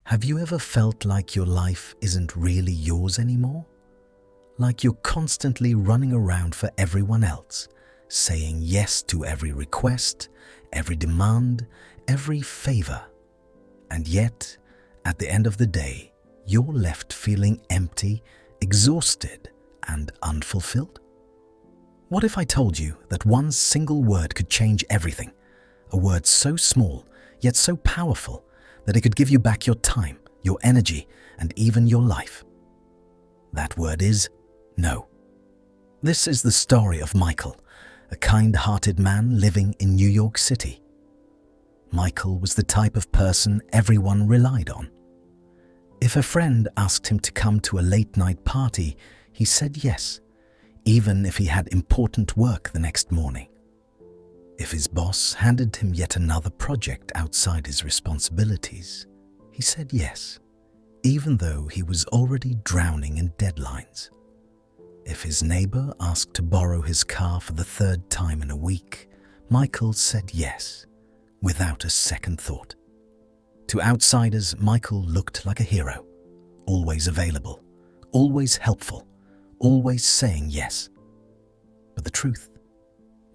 Have you ever felt like your life isn't really yours anymore? Like you're constantly running around for everyone else, saying yes to every request, every demand, every favor. And yet, at the end of the day, you're left feeling empty, exhausted, and unfulfilled? What if I told you that one single word could change everything? A word so small, yet so powerful, that it could give you back your time, your energy, and even your life. That word is no. This is the story of Michael, a kind-hearted man living in New York City. Michael was the type of person everyone relied on. If a friend asked him to come to a late-night party, he said yes, even if he had important work the next morning. If his boss handed him yet another project outside his responsibilities, he said yes, even though he was already drowning in deadlines. If his neighbor asked to borrow his car for the third time in a week, Michael said yes, without a second thought. To outsiders, Michael looked like a hero, always available, always helpful, always saying yes. But the truth,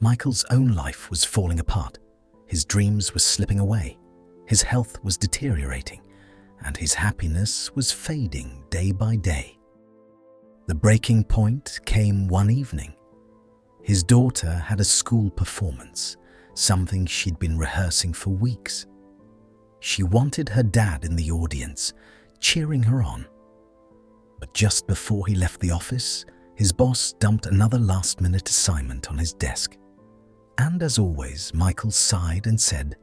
Michael's own life was falling apart. His dreams were slipping away, his health was deteriorating, and his happiness was fading day by day. The breaking point came one evening. His daughter had a school performance, something she'd been rehearsing for weeks. She wanted her dad in the audience, cheering her on. But just before he left the office, his boss dumped another last-minute assignment on his desk. And as always, Michael sighed and said,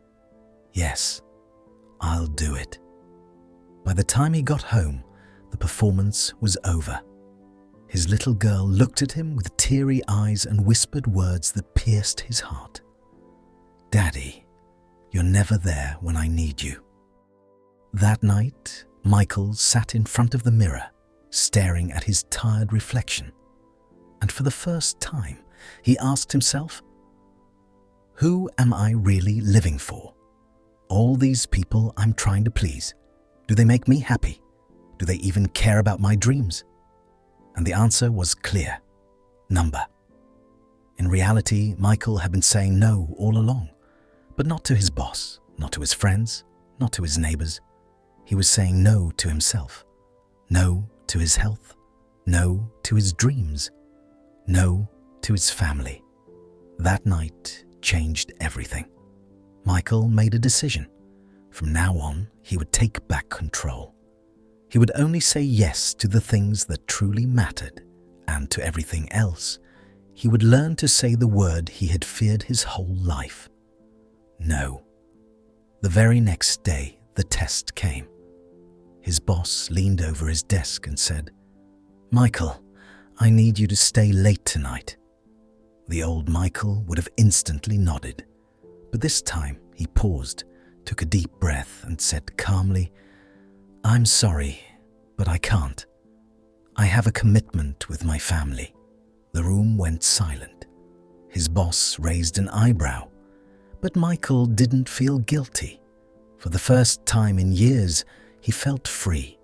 "Yes, I'll do it." By the time he got home, the performance was over. His little girl looked at him with teary eyes and whispered words that pierced his heart. "Daddy, you're never there when I need you." That night, Michael sat in front of the mirror, staring at his tired reflection. And for the first time, he asked himself, who am I really living for? All these people I'm trying to please, do they make me happy? Do they even care about my dreams? And the answer was clear: number. In reality, Michael had been saying no all along, but not to his boss, not to his friends, not to his neighbors. He was saying no to himself, no to his health, no to his dreams, no to his family. That night changed everything. Michael made a decision. From now on, he would take back control. He would only say yes to the things that truly mattered, and to everything else, he would learn to say the word he had feared his whole life: no. The very next day, the test came. His boss leaned over his desk and said, "Michael, I need you to stay late tonight." The old Michael would have instantly nodded, but this time he paused, took a deep breath and said calmly, "I'm sorry, but I can't. I have a commitment with my family." The room went silent. His boss raised an eyebrow, but Michael didn't feel guilty. For the first time in years, he felt free.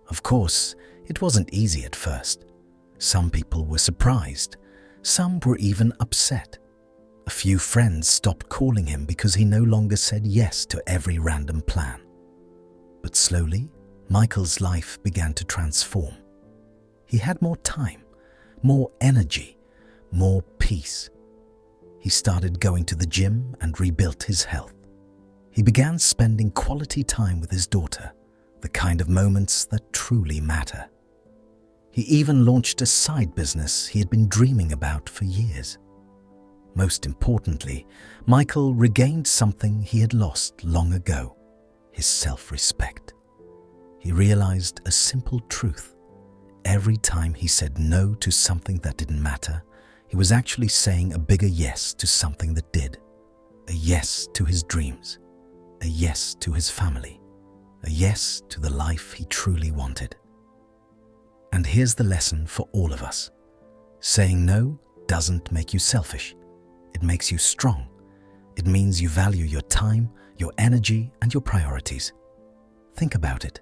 Of course, it wasn't easy at first. Some people were surprised. Some were even upset. A few friends stopped calling him because he no longer said yes to every random plan. But slowly, Michael's life began to transform. He had more time, more energy, more peace. He started going to the gym and rebuilt his health. He began spending quality time with his daughter, the kind of moments that truly matter. He even launched a side business he had been dreaming about for years. Most importantly, Michael regained something he had lost long ago: his self-respect. He realized a simple truth. Every time he said no to something that didn't matter, he was actually saying a bigger yes to something that did. A yes to his dreams, a yes to his family, a yes to the life he truly wanted. And here's the lesson for all of us. Saying no doesn't make you selfish. It makes you strong. It means you value your time, your energy, and your priorities. Think about it.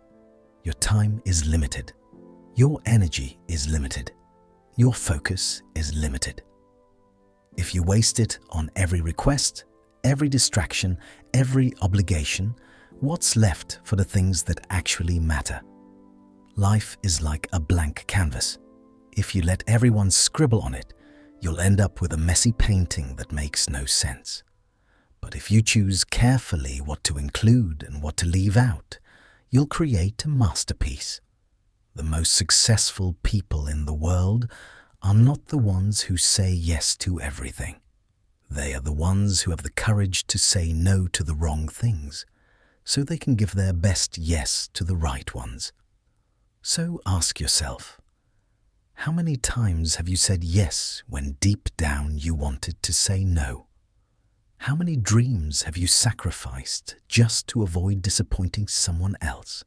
Your time is limited. Your energy is limited. Your focus is limited. If you waste it on every request, every distraction, every obligation, what's left for the things that actually matter? Life is like a blank canvas. If you let everyone scribble on it, you'll end up with a messy painting that makes no sense. But if you choose carefully what to include and what to leave out, you'll create a masterpiece. The most successful people in the world are not the ones who say yes to everything. They are the ones who have the courage to say no to the wrong things, so they can give their best yes to the right ones. So ask yourself, how many times have you said yes when deep down you wanted to say no? How many dreams have you sacrificed just to avoid disappointing someone else?